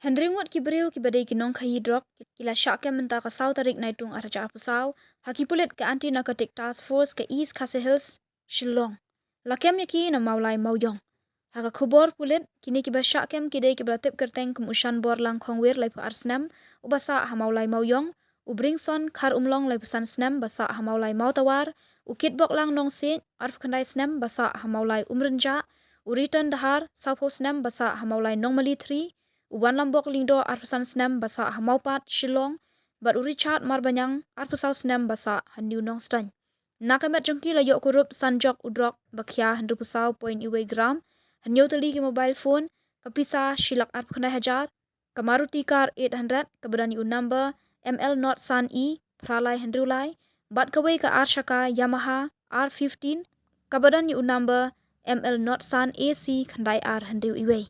Henry Ngut ki beriu ki badai ki Nongkhai Drok kila Shaka menta ka South Tarik naitung arja pusau haki pulit ke anti narcotic task force ke East Khasi Hills Shillong. Lakem yaki na Mawlai Mauyong. Haka kubor pulit kini ki ba Shakem ki dai ki beratip kerteng kemushan bor lang khongwir lai pu arsnam ubasa ha Mawlai Mauyong ubringson khar umlong lai pesan snam basa ha Mawlai Mautawar ukit bok lang nong se arf khandai snam basa ha Mawlai Umrenja uritan dahar sapo snam basa ha Mawlai Nongmali 3 Uban lambok lingdo arpesan snam basa hamaupat Shillong, bat Richard marbanyang arpesau snam basa handiu nong stany. Nakamet jengki layok kurup sanjok udrok bakya hendu pusau point iwe gram, hanyo teli ki mobile phone, ke Pisa shilak arpkandai hajar, ke Maruti car 800, ke berani number ML Not San E, pralai hendrulai, bat kawai ke Shaka Yamaha R15, ke berani number ML Not San AC kandai ar hendu iwe.